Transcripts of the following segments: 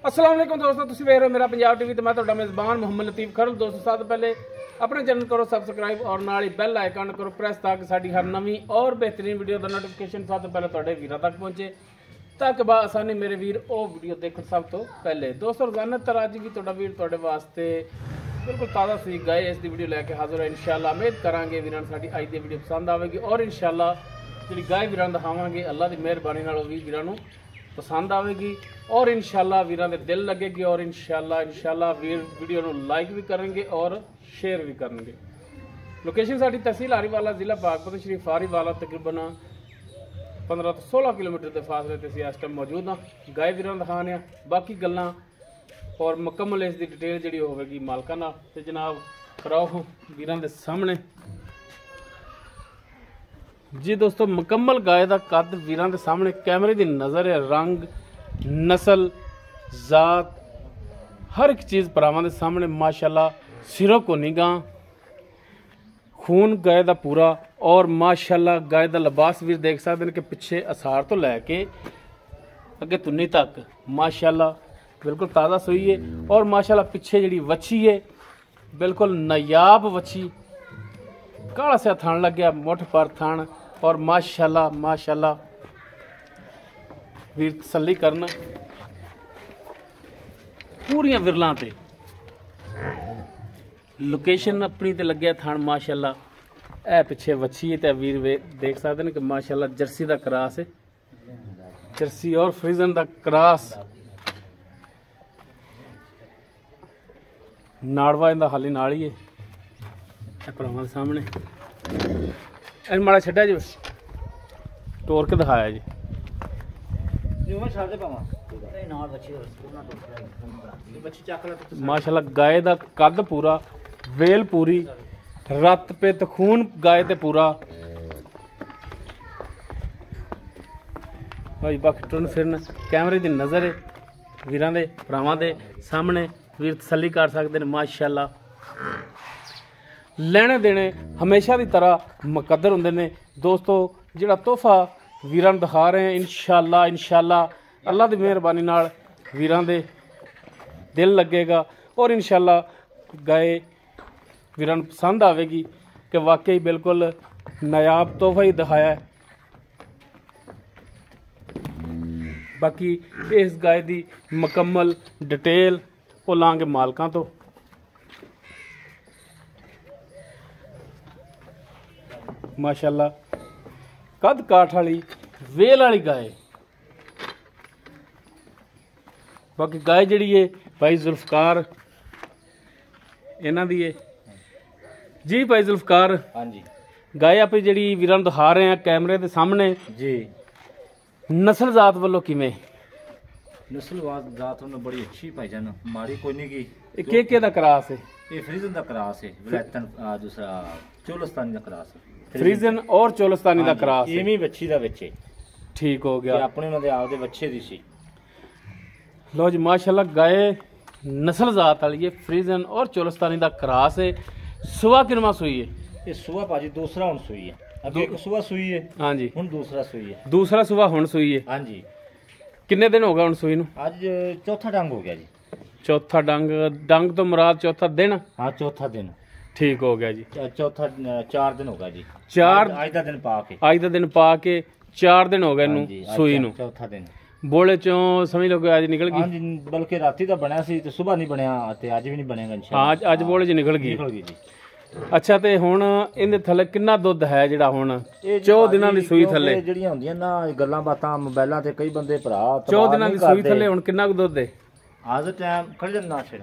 अस्सलाम वालेकुम दोस्तों, तुसीं वेख रहे हो मेरा पंजाब टीवी। तो मैं तुहाडा मेज़बान मोहम्मद लतीफ़ खरल। दोस्तों सब तो पहले अपने चैनल करो सबसक्राइब और नाल ही बैल आइकन करो प्रेस ताकि साडी हर नवीं और बेहतरीन वीडियो का नोटिफिकेशन सब तो पहले तुहाडे वीरां तक पहुंचे, ताकि बाआसानी मेरे वीर वो वीडियो देखो सब तो पहले। दोस्तों रोजाना तरह अज भी तुहाडा वीर तुहाडे वास्ते बिल्कुल ताज़ा सी गाय इस दी वीडियो लैके हाजिर है। इंशाअल्लाह उम्मीद करांगे वीरां साडी अज दी वीडियो पसंद आवेगी और इंशाअल्लाह जी गाय वीरां दिखावांगे अल्लाह की मेहरबानी नाल भी वीरां पसंद आएगी और इंशाअल्लाह वीरां दे दिल लगेगी और इंशाअल्लाह वीर वीडियो नूं लाइक भी करेंगे और शेयर भी करेंगे। लोकेशन साडी तहसील हारीवाला जिला पाकपत शरीफ हारीवाला तकरीबन 15 तो 16 किलोमीटर के फासले ते इस टाइम मौजूद हाँ। गाय वीरां दिखाने बाकी गल्लां और मुकम्मल इस दी डिटेल जिहड़ी होवेगी मालकां नाल। ते जनाब कराओ वीरां दे सामने जी। दोस्तों मुकम्मल गाय का कद वीरां दे सामने कैमरे की नज़र है, रंग नस्ल जात हर एक चीज़ भरावां दे सामने माशाल्लाह सिरों को निगाह खून गाय का पूरा और माशाल्लाह गाय का लिबास भी देख सकते हैं कि पिछे असार तो लैके अगे तुन्नी तक माशाल्लाह बिल्कुल ताज़ा सूई है और माशाल्लाह पिछे जी वच्छी है बिल्कुल नायाब वच्छी, काला सा थान लग गया मुठ पर थान और माशाल्लाह वीर तसल्ली करना पूरियां विरलां ते लोकेशन अपनी ते लग्या थान माशाल्लाह ए पिछे वच्छी है। वीर वे देख सकते हैं कि माशाल्लाह जर्सी का क्रॉस है, जर्सी और फ्रीजन का क्रॉस। नाड़वा इंदा हाली नाल ही है भरावां सामने इन माड़ा छड्या जी टोर के दिखाया जी। माशाल्लाह गाय का कद पूरा, वेल पूरी, रत पित खून गाय ते पूरा भाई। बाकी टुरन फिरन कैमरे की नज़र है वीरां दे भरावां दे सामने वीर तसल्ली कर सकते हैं। माशाल्लाह लेने देने हमेशा की तरह मुकद्दर होंदे ने। दोस्तों जिहड़ा तोहफा वीरां दिखा रहे हैं इंशाअल्लाह अल्लाह की मेहरबानी नाल वीरां दे दिल लगेगा और इंशाअल्लाह गाय वीरां नूं पसंद आवेगी कि वाकई बिल्कुल नायाब तोहफा ही दिखाया है। बाकी इस गाय की मुकम्मल डिटेल वो लांगे मालकां तो। माशाल्लाह कद काठ वाली वेल वाली गाय। बाकी गाय जिहड़ी है भाई जुल्फकार इन्हां दी है जी। भाई जुल्फकार हाँ जी, गाय आप जिहड़ी वीरां नूं दिखा रहे हैं कैमरे के सामने जी, नस्ल जात वालों किवें? नस्लवाद जात उन्हें बड़ी अच्छी भाईजान, माड़ी कोई नहीं की। के दा क्रॉस है? ये फ्रीजन का क्रॉस है, विलायतन दूसरा चोलस्तानी का क्रॉस है। फ्रीजन और चोलस्तानी का क्रॉस है। इवें बच्ची दा बच्चे ठीक हो गया। अपने उन्होंने आपदे बच्चे दी सी। लो जी माशाल्लाह गाय नस्ल जात वाली है, फ्रीजन और चोलस्तानी का क्रॉस है। सुबह किनवा सुई है? ये सुबह भाजी दूसरा हुण सुई है, अगे एक सुबह सुई है हाँ जी, हुण दूसरा सुई है। दूसरा सुबह हुण सुई है। हाँ जी, किन्ने दिन हो गए हुण सुई नूं? आज चौथा डंग हो गया जी। चौथा डंग तो मुराद चौथा दिन? हाँ चौथा दिन ठीक हो गया जी। चौथा 4 दिन हो गया जी। चार आज दा दिन पा के, आज का दिन पा के 4 दिन हो गए हाँ नूं जी, आज सुई नूं। चौथा दिन बोले चों समझ लो कि आज निकल हाँ गई। जी, बल्कि राती दा बनया सी ते सुबह नहीं बनया ते आज भी नहीं बनेगा हाँ इंशाअल्लाह। अज बोले च निकल गई। निकल गई जी। अच्छा ते हुण इहदे थल्ले किन्ना दुੱਧ है जिहड़ा हुण 4 दिनां दी सूई थल्ले? ਜਿਹੜੀਆਂ ਹੁੰਦੀਆਂ ਨਾ ਗੱਲਾਂ ਬਾਤਾਂ ਮੋਬਾਈਲਾਂ ਤੇ ਕਈ ਬੰਦੇ ਭਰਾ 4 ਦਿਨਾਂ ਦੀ ਸੂਈ ਥੱਲੇ ਹੁਣ ਕਿੰਨਾ ਕੁ ਦੁੱਧ ਹੈ? ਅੱਜ ਟਾਈਮ ਖੜ ਜੰਨਾ ਛੜ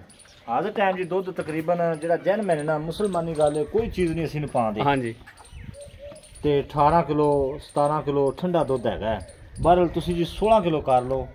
ਅੱਜ ਟਾਈਮ ਜੀ ਦੁੱਧ ਤਕਰੀਬਨ ਜਿਹੜਾ ਜਨ ਮੈਨੇ ਨਾ ਮੁਸਲਮਾਨੀ ਗੱਲ ਹੈ, ਕੋਈ ਚੀਜ਼ ਨਹੀਂ ਅਸੀਂ ਨੂੰ ਪਾਉਂਦੇ। ਹਾਂਜੀ ਤੇ 18 ਕਿਲੋ 17 ਕਿਲੋ ਠੰਡਾ ਦੁੱਧ ਹੈਗਾ। ਬਹਰਲ ਤੁਸੀਂ ਜੀ 16 ਕਿਲੋ ਕਰ ਲਓ।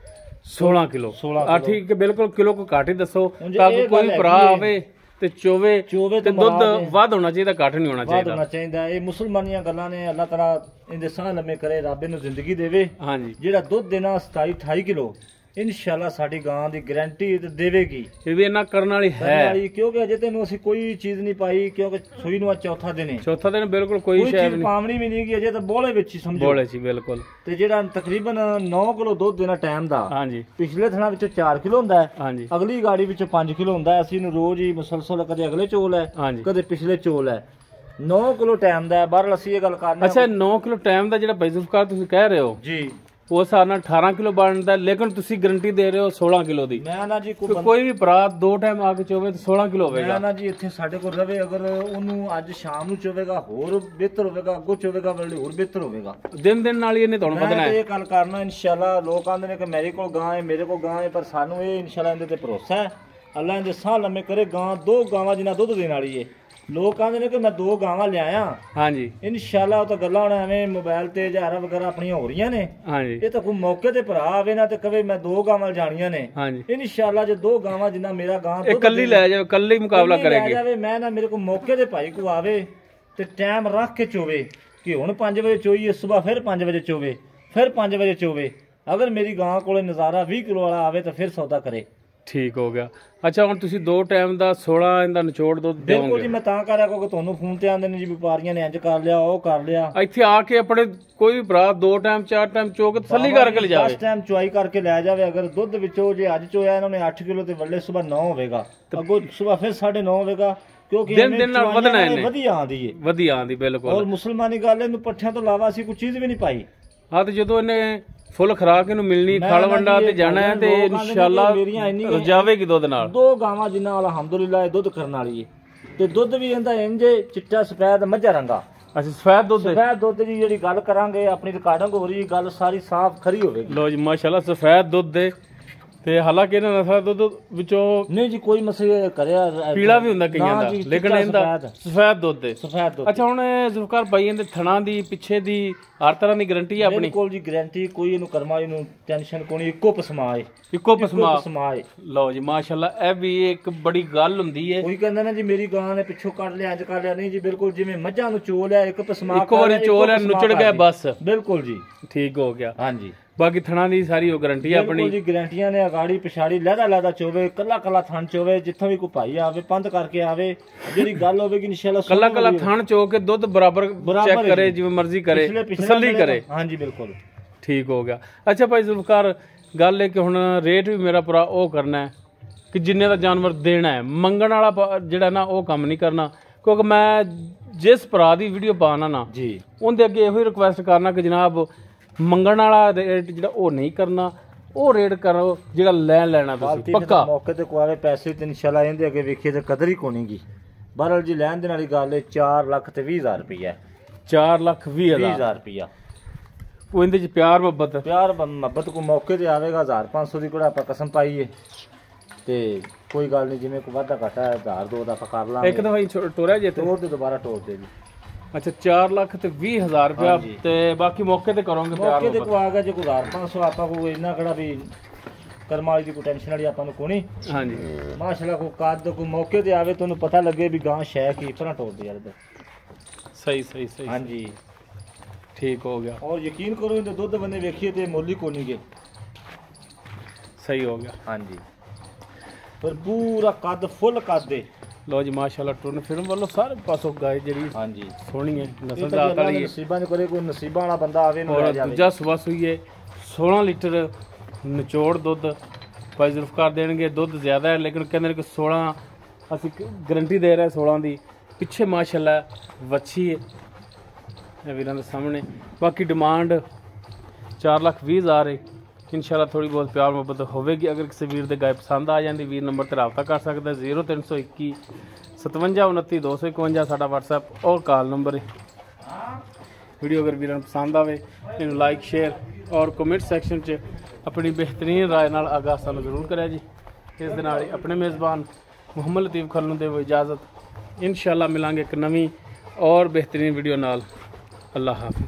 16 ਕਿਲੋ 16 ਆ ਠੀਕ ਹੈ, ਬਿਲਕੁਲ ਕਿਲੋ ਕੋ ਘੱਟ ਹੀ ਦੱਸੋ ਉਂਝ ਤਾਂ ਇਹ ਕਿ ਕੋਈ ਗੱਲ ਭਰਾ ਹੈਗੀ ਹੈ। ਆਵੇ ਤੇ ਚੋਵੇ ਚੋਵੇ ਤੇ ਤੇ ਦੁੱਧ ਮਰਾ ਦੇ। ਵੱਧ ਹੋਣਾ ਚਾਹੀਦਾ, ਘੱਟ ਨਹੀਂ ਹੋਣਾ ਬਾਦ ਹੋਣਾ ਚਾਹੀਦਾ। ਚਾਹੀਦਾ। ਇਹ ਮੁਸਲਮਾਨੀਆਂ ਗੱਲਾਂ ਨੇ, ਅੱਲਾਹ ਤਾਲਾ ਇਹਦੇ ਸਾਹ ਲੰਮੇ ਕਰੇ, ਰੱਬ ਇਹਨੂੰ ਜ਼ਿੰਦਗੀ ਦੇਵੇ। ਹਾਂਜੀ ਜਿਹੜਾ ਦੁੱਧ ਦੇਣਾ 27 28 ਕਿਲੋ ਇਨਸ਼ਾਅੱਲਾ ਸਾਡੀ ਗਾਂ ਦੀ ਗਾਰੰਟੀ ਤੇ ਦੇਵੇਗੀ। ਇਹ ਵੀ ਇਹਨਾਂ ਕਰਨ ਵਾਲੀ ਹੈ, ਕਿਉਂਕਿ ਅਜੇ ਤੈਨੂੰ ਅਸੀਂ ਕੋਈ ਚੀਜ਼ ਨਹੀਂ ਪਾਈ, ਕਿਉਂਕਿ ਸੂਈ ਨੂੰ ਚੌਥਾ ਦਿਨ ਹੈ। ਚੌਥਾ ਦਿਨ ਬਿਲਕੁਲ ਕੋਈ ਸ਼ੈ ਨਹੀਂ ਪਾਵਣੀ ਵੀ ਨਹੀਂ ਗਈ ਅਜੇ, ਤਾਂ ਬੋਲੇ ਵਿੱਚ ਹੀ ਸਮਝੋ। ਬੋਲੇ ਸੀ ਬਿਲਕੁਲ। ਤੇ ਜਿਹੜਾ ਤਕਰੀਬਨ 9 ਕਿਲੋ ਦੁੱਧ ਦੇਣਾ ਟਾਈਮ ਦਾ, ਹਾਂਜੀ ਪਿਛਲੇ ਥਣਾ ਵਿੱਚੋਂ 4 ਕਿਲੋ ਹੁੰਦਾ ਹੈ, ਹਾਂਜੀ ਅਗਲੀ ਗਾੜੀ ਵਿੱਚੋਂ 5 ਕਿਲੋ ਹੁੰਦਾ ਹੈ। ਅਸੀਂ ਨੂੰ ਰੋਜ਼ ਹੀ ਮੁਸਲਸਲ ਕਦੇ ਅਗਲੇ ਚੋਲ ਹੈ, ਹਾਂਜੀ ਕਦੇ ਪਿਛਲੇ ਚੋਲ ਹੈ। 9 ਕਿਲੋ ਟਾਈਮ ਦਾ ਹੈ। ਬਾਹਰ ਅਸੀਂ ਇਹ ਗੱਲ ਕਰਨੀ। ਅੱਛਾ 9 ਕਿਲੋ ਟਾਈਮ ਦਾ ਜਿਹੜਾ ਬੈਜ਼ੁਫਕਾਰ ਤੁਸੀਂ ਕਹਿ ਰਹੇ ਹੋ ਜੀ, ਉਹ ਹਿਸਾਬ ਨਾਲ 18 ਕਿਲੋ ਬਣਦਾ, ਲੇਕਿਨ ਤੁਸੀਂ ਗਾਰੰਟੀ ਦੇ ਰਹੇ ਹੋ 16 ਕਿਲੋ ਦੀ। ਮੈਂ ਨਾ ਜੀ ਕੋਈ ਵੀ ਬਰਾਤ 2 ਟਾਈਮ ਆ ਕੇ ਚੋਵੇ ਤਾਂ 16 ਕਿਲੋ ਹੋਵੇਗਾ। ਮੈਂ ਨਾ ਜੀ ਇੱਥੇ ਸਾਡੇ ਕੋਲ ਰਵੇ, ਅਗਰ ਉਹਨੂੰ ਅੱਜ ਸ਼ਾਮ ਨੂੰ ਚੋਵੇਗਾ ਹੋਰ ਬਿਹਤਰ ਹੋਵੇਗਾ, ਅੱਗੋਂ ਚੋਵੇਗਾ ਵੇਲੇ ਹੋਰ ਬਿਹਤਰ ਹੋਵੇਗਾ। ਦਿਨ ਦਿਨ ਨਾਲ ਹੀ ਇਹਨੇ ਤੁਹਾਨੂੰ ਵਧਣਾ ਹੈ। ਇਹ ਗੱਲ ਕਰਨਾ ਇਨਸ਼ਾਅੱਲਾ। ਲੋਕ ਆਂਦੇ ਨੇ ਕਿ ਮੇਰੇ ਕੋਲ ਗਾਂ ਹੈ, ਮੇਰੇ ਕੋਲ ਗਾਂ ਹੈ, ਪਰ ਸਾਨੂੰ ਇਹ ਇਨਸ਼ਾਅੱਲਾ ਇਹਦੇ ਤੇ ਭਰੋਸਾ ਹੈ। ਅੱਲਾ ਇਹਦੇ ਸਾਹ ਲੰਮੇ ਕਰੇ। ਗਾਂ 2 ਗਾਵਾਂ ਜਿੰਨਾ ਦੁੱਧ ਦੇਣ ਵਾਲੀ ਹੈ। ਲੋਕ ਆਂਦੇ ਨੇ ਕਿ ਮੈਂ 2 ਗਾਵਾਂ ਲਿਆਇਆ, ਹਾਂਜੀ ਇਨਸ਼ਾਅੱਲਾ। ਉਹ ਤਾਂ ਗੱਲਾਂ ਹੁਣ ਐਵੇਂ ਮੋਬਾਈਲ ਤੇ ਹਜ਼ਾਰਾਂ ਵਗੈਰਾ ਆਪਣੀਆਂ ਹੋ ਰਹੀਆਂ ਨੇ, ਹਾਂਜੀ ਇਹ ਤਾਂ ਕੋਈ ਮੌਕੇ ਤੇ ਭਰਾ ਆਵੇ ਨਾ ਤੇ ਕਵੇ ਮੈਂ 2 ਗਾਵਾਂ ਜਾਣੀਆਂ ਨੇ, ਹਾਂਜੀ ਇਨਸ਼ਾਅੱਲਾ ਜੇ 2 ਗਾਵਾਂ ਜਿੰਨਾ ਮੇਰਾ ਗਾਂ ਇਕੱਲੀ ਲੈ ਜਾਵੇ, ਇਕੱਲੀ ਮੁਕਾਬਲਾ ਕਰੇਗੀ ਜਾਵੇ। ਮੈਂ ਨਾ ਮੇਰੇ ਕੋਲ ਮੌਕੇ ਤੇ ਭਾਈ ਕੋ ਆਵੇ ਤੇ ਟਾਈਮ ਰੱਖ ਕੇ ਚੋਵੇ, ਕਿ ਹੁਣ 5 ਵਜੇ ਚੋਈਏ, ਸਵੇਰ ਫਿਰ 5 ਵਜੇ ਚੋਵੇ, ਫਿਰ 5 ਵਜੇ ਚੋਵੇ। ਅਗਰ ਮੇਰੀ ਗਾਂ ਕੋਲੇ ਨਜ਼ਾਰਾ 20 ਕਿਲੋ ਵਾਲਾ ਆਵੇ ਤਾਂ ਫਿਰ ਸੌਦਾ ਕਰੇ। ਠੀਕ ਹੋ ਗਿਆ। ਅੱਛਾ ਹੁਣ ਤੁਸੀਂ 2 ਟਾਈਮ ਦਾ 16 ਇਹਦਾ ਨਿਚੋੜ ਦੁੱਧ ਦੇਵੋਗੇ? ਬਿਲਕੁਲ ਜੀ, ਮੈਂ ਤਾਂ ਕਰਿਆ ਕਿਉਂਕਿ ਤੁਹਾਨੂੰ ਫੋਨ ਤੇ ਆਉਂਦੇ ਨੇ ਜੀ ਵਪਾਰੀਆਂ ਨੇ ਇੰਜ ਕਰ ਲਿਆ, ਉਹ ਕਰ ਲਿਆ। ਇੱਥੇ ਆ ਕੇ ਆਪਣੇ ਕੋਈ ਵੀ ਭਰਾ 2 ਟਾਈਮ 4 ਟਾਈਮ ਚੋ ਕੇ ਤਸੱਲੀ ਕਰਕੇ ਲੈ ਜਾਵੇ, 10 ਟਾਈਮ ਚੁਆਈ ਕਰਕੇ ਲੈ ਜਾਵੇ। ਅਗਰ ਦੁੱਧ ਵਿੱਚੋਂ ਜੇ ਅੱਜ ਚੋਇਆ ਇਹਨਾਂ ਨੇ 8 ਕਿਲੋ ਤੇ ਵੱਲੇ ਸਵੇਰ 9 ਹੋਵੇਗਾ, ਅੱਗੋਂ ਸਵੇਰ ਫਿਰ 9:30 ਹੋਵੇਗਾ, ਕਿਉਂਕਿ ਦਿਨ ਨਾਲ ਵਧਣਾ ਇਹਨੇ। ਵਧੀਆ ਆਂਦੀ ਹੈ, ਵਧੀਆ ਆਂਦੀ ਬਿਲਕੁਲ। ਔਰ ਮੁਸਲਮਾਨੀ ਗੱਲ ਇਹਨੂੰ ਪੱਠਿਆਂ ਤੋਂ ਇਲਾਵਾ ਅਸੀਂ ਕੋਈ ਚੀਜ਼ ਵੀ ਨਹੀਂ ਪਾਈ। ਹਾਂ ਤੇ ਜਦੋਂ ਇਹਨੇ ਫੁੱਲ ਖਰਾਕ ਇਹਨੂੰ ਮਿਲਣੀ, ਖਲ ਵੰਡਾ ਤੇ ਜਾਣਾ ਹੈ ਤੇ ਇਨਸ਼ਾਅੱਲਾ ਰਜਾਵੇਗੀ ਦੁੱਧ ਨਾਲ। 2 ਗਾਵਾਂ ਜਿੰਨਾ ਅਲਹਮਦੁਲਿਲਾ ਇਹ ਦੁੱਧ ਕਰਨ ਵਾਲੀ ਹੈ। ਤੇ ਦੁੱਧ ਵੀ ਇਹਦਾ ਇੰਜੇ ਚਿੱਟਾ ਸਫੈਦ ਮੱਝਾ ਰੰਗਾ। ਅੱਛਾ ਸਫੈਦ ਦੁੱਧ, ਸਫੈਦ ਦੁੱਧ ਦੀ ਜਿਹੜੀ ਗੱਲ ਕਰਾਂਗੇ ਆਪਣੀ ਰਿਕਾਰਡਿੰਗ ਹੋ ਰਹੀ, ਗੱਲ ਸਾਰੀ ਸਾਫ਼ ਖਰੀ ਹੋਵੇਗੀ। ਲੋ ਜੀ ਮਾਸ਼ਾਅੱਲਾ ਸਫੈਦ ਦੁੱਧ ਦੇ ਤੇ ਹਾਲਾਂਕਿ ਇਹਨਾਂ ਨਸਲ ਦੁੱਧ ਵਿੱਚੋਂ ਨਹੀਂ ਜੀ ਕੋਈ ਮਸਲੇ ਕਰਿਆ ਪੀਲਾ ਵੀ ਹੁੰਦਾ ਕਈਆਂ ਦਾ, ਲੇਕਿਨ ਇਹਦਾ ਸਫੈਦ ਦੁੱਧ ਹੈ। ਸਫੈਦ ਦੁੱਧ। ਅੱਛਾ ਹੁਣ ਜ਼ੁਲਫਕਾਰ ਭਾਈ ਇਹਦੇ ਥਣਾ ਦੀ ਪਿੱਛੇ ਦੀ ਹਰ ਤਰ੍ਹਾਂ ਦੀ ਗਾਰੰਟੀ ਹੈ ਆਪਣੀ? ਬਿਲਕੁਲ ਜੀ ਗਾਰੰਟੀ, ਕੋਈ ਇਹਨੂੰ ਕਰਮਾ ਇਹਨੂੰ ਟੈਨਸ਼ਨ ਕੋਈ, ਇੱਕੋ ਪਸਮਾ ਹੈ, ਇੱਕੋ ਪਸਮਾ ਹੈ। ਲਓ ਜੀ ਮਾਸ਼ਾਅੱਲਾ, ਇਹ ਵੀ ਇੱਕ ਬੜੀ ਗੱਲ ਹੁੰਦੀ ਹੈ। ਕੋਈ ਕਹਿੰਦਾ ਨਾ ਜੀ ਮੇਰੀ ਗਾਂ ਨੇ ਪਿੱਛੋਂ ਕੱਢ ਲਿਆ, ਅੱਜ ਕਰ ਲਿਆ, ਨਹੀਂ ਜੀ ਬਿਲਕੁਲ ਜਿਵੇਂ ਮੱਝਾਂ ਨੂੰ ਚੋਲ ਹੈ, ਇੱਕ ਪਸਮਾ ਇੱਕੋ ਵਾਰੀ ਚੋਲ ਹੈ, ਨੁਚੜ ਗਿਆ ਬਸ। ਬਿਲਕੁਲ ਜੀ ਠੀਕ ਹੋ ਗਿਆ। ਹਾਂਜੀ ਬਾਕੀ ਥਣਾ ਦੀ ਸਾਰੀ ਉਹ ਗਾਰੰਟੀ ਹੈ ਆਪਣੀ। ਜੀ ਗਾਰੰਟੀਆਂ ਨੇ, ਅਗਾੜੀ ਪਿਛਾੜੀ ਲਹਿਦਾ ਚੋਵੇ, ਕੱਲਾ ਕੱਲਾ ਥਣ ਚੋਵੇ, ਜਿੱਥੋਂ ਵੀ ਕੋਈ ਭਾਈ ਆਵੇ ਪੰਧ ਕਰਕੇ ਆਵੇ, ਜਿਹੜੀ ਗੱਲ ਹੋਵੇਗੀ ਇਨਸ਼ਾਅੱਲਾ ਕੱਲਾ ਕੱਲਾ ਥਣ ਚੋ ਕੇ ਦੁੱਧ ਬਰਾਬਰ ਚੈੱਕ ਕਰੇ, ਜਿਵੇਂ ਮਰਜ਼ੀ ਕਰੇ, ਤਸੱਲੀ ਕਰੇ। ਹਾਂਜੀ ਬਿਲਕੁਲ ਠੀਕ ਹੋ ਗਿਆ। ਅੱਛਾ ਭਾਈ ਜ਼ੁਲਫਕਾਰ, ਗੱਲ ਹੈ ਕਿ ਹੁਣ ਰੇਟ ਵੀ ਮੇਰਾ ਪੂਰਾ ਉਹ ਕਰਨਾ ਹੈ ਕਿ ਜਿੰਨੇ ਦਾ ਜਾਨਵਰ ਦੇਣਾ ਹੈ, ਮੰਗਣ ਵਾਲਾ ਜਿਹੜਾ ਨਾ ਉਹ ਕੰਮ ਨਹੀਂ ਕਰਨਾ। ਕਿਉਂਕਿ ਮੈਂ ਜਿਸ ਭਰਾ ਦੀ ਵੀਡੀਓ ਪਾਣਾ ਨਾ ਜੀ, ਉਹਦੇ ਅੱਗੇ ਇਹੋ ਹੀ ਰਿਕੁਐਸਟ ਕਰਨਾ ਕਿ ਜਨਾਬ ਮੰਗਣ ਵਾਲਾ ਰੇਟ ਜਿਹੜਾ ਉਹ ਨਹੀਂ ਕਰਨਾ, ਉਹ ਰੇਟ ਕਰੋ ਜਿਹੜਾ ਲੈਣਾ ਤੁਸੀਂ ਪੱਕਾ। ਮੌਕੇ ਤੇ ਕੋਆਵੇ ਪੈਸੇ ਤੇ ਇਨਸ਼ਾਅੱਲਾ ਇਹਦੇ ਅੱਗੇ ਵੇਖੀਏ ਤੇ ਕਦਰ ਹੀ ਕੋਣੀਗੀ। ਬਹਰਹਾਲ ਜੀ ਲੈਣ ਦੇ ਵਾਲੀ ਗੱਲ ਹੈ 4,20,000 ਰੁਪਇਆ, 4,20,000 ਰੁਪਇਆ। ਉਹ ਇਹਦੇ ਚ ਪਿਆਰ ਮੁਹੱਬਤ ਕੋ ਮੌਕੇ ਤੇ ਆਵੇਗਾ 1,500 ਦੀ ਕੋੜਾ ਆਪਾਂ ਕਸਮ ਪਾਈਏ ਤੇ ਕੋਈ ਗੱਲ ਨਹੀਂ, ਜਿਵੇਂ ਕੋਈ ਵਾਧਾ ਘਟਾ ਹੈ 1,000-2 ਦਾ ਆਪਾਂ ਕਰ ਲਾਂਗੇ। ਇੱਕ ਦਫਾ ਟੋਰਿਆ ਜੇ ਤੋੜ ਦੇ, ਦੁਬਾਰਾ ਤੋੜ ਦੇ ਜੀ। ਅੱਛਾ 4,20,000 ਰੁਪਇਆ ਤੇ ਬਾਕੀ ਮੌਕੇ ਤੇ ਕਰੋਗੇ? ਮੌਕੇ ਤੇ ਕੋ ਆ ਗਿਆ ਜੇ ਕੋਈ 1,500 ਆਪਾਂ ਕੋਈ ਇੰਨਾ ਕਿਹੜਾ ਵੀ ਕਰਮ ਵਾਲੀ ਦੀ ਕੋਈ ਟੈਨਸ਼ਨ ਵਾਲੀ ਆਪਾਂ ਨੂੰ ਕੋਣੀ। ਹਾਂਜੀ ਮਾਸ਼ਾਅੱਲਾ ਕੋ ਕੱਦ ਕੋਈ ਮੌਕੇ ਤੇ ਆਵੇ ਤੁਹਾਨੂੰ ਪਤਾ ਲੱਗੇ ਵੀ ਗਾਂ ਸ਼ੈ ਕੀ ਤਰ੍ਹਾਂ ਤੋੜ ਦੇ ਯਾਰ। ਸਹੀ ਹਾਂਜੀ ਠੀਕ ਹੋ ਗਿਆ। ਔਰ ਯਕੀਨ ਕਰੋ ਇਹਦੇ ਦੁੱਧ ਬੰਨੇ ਵੇਖੀਏ ਤੇ ਮੁੱਲ ਹੀ ਕੋਣੀ ਗੇ। ਸਹੀ ਹੋ ਗਿਆ ਹਾਂਜੀ। ਪਰ ਪੂਰਾ ਕੱਦ ਫੁੱਲ ਕੱਦ ਦੇ। ਲੋ ਜੀ ਮਾਸ਼ਾਅੱਲਾ ਟੁਰਨ ਫਿਲਮ ਵੱਲੋਂ ਸਾਰੇ ਪਾਸੋਂ ਗਾਇ ਜਿਹੜੀ ਹਾਂਜੀ ਸੋਹਣੀ ਹੈ, ਨਸਲ ਦਾ ਵਾਲੀ ਹੈ। ਨਸੀਬਾਂ ਨੂੰ ਕਰੇ ਕੋਈ ਨਸੀਬਾਂ ਵਾਲਾ ਬੰਦਾ ਆਵੇ ਨੂੰ ਲੈ ਜਾਵੇ। ਦੂਜਾ ਸੂਆ ਸੂਈਏ 16 ਲੀਟਰ ਨਿਚੋੜ ਦੁੱਧ ਭਾਈ ਜ਼ੁਲਫਕਾਰ ਦੇਣਗੇ। ਦੁੱਧ ਜ਼ਿਆਦਾ ਹੈ ਲੇਕਿਨ ਕਹਿੰਦੇ ਨੇ ਕਿ 16 ਅਸੀਂ ਗਰੰਟੀ ਦੇ ਰਹੇ 16 ਦੀ। ਪਿੱਛੇ ਮਾਸ਼ਾਅੱਲਾ ਵੱਛੀ ਹੈ ਇਹ ਵੀਰਾਂ ਦੇ ਸਾਹਮਣੇ। ਬਾਕੀ ਡਿਮਾਂਡ 4,20,000 ਹੈ। ਇਨਸ਼ਾਅੱਲਾ ਥੋੜੀ ਬਹੁਤ ਪਿਆਰ ਮੁਹੱਬਤ ਹੋਵੇਗੀ। ਅਗਰ ਕਿਸੇ ਵੀਰ ਦੇ ਗਾਇ ਪਸੰਦ ਆ ਜਾਂਦੀ ਵੀਰ ਨੰਬਰ ਤੇ ਰਾਬਤਾ ਕਰ ਸਕਦਾ 0321 57 29 251 ਸਾਡਾ WhatsApp ਔਰ ਕਾਲ ਨੰਬਰ ਹੈ। ਵੀਡੀਓ ਅਗਰ ਵੀਰਾਂ ਨੂੰ ਪਸੰਦ ਆਵੇ ਇਹਨੂੰ ਲਾਈਕ ਸ਼ੇਅਰ ਔਰ ਕਮੈਂਟ ਸੈਕਸ਼ਨ 'ਚ ਆਪਣੀ ਬਿਹਤਰੀਨ ਰਾਏ ਨਾਲ ਆਗਾਹ ਸਾਨੂੰ ਜ਼ਰੂਰ ਕਰਿਆ ਜੀ। ਇਸ ਦੇ ਨਾਲ ਹੀ ਆਪਣੇ ਮੇਜ਼ਬਾਨ ਮੁਹੰਮਦ ਲਤੀਫ ਖਰਲ ਨੂੰ ਦੇਵੋ ਇਜਾਜ਼ਤ। ਇਨਸ਼ਾਅੱਲਾ ਮਿਲਾਂਗੇ ਇੱਕ ਨਵੀਂ ਔਰ ਬਿਹਤਰੀਨ ਵੀਡੀਓ ਨਾਲ। ਅੱਲਾਹ ਹਾਫਿਜ਼।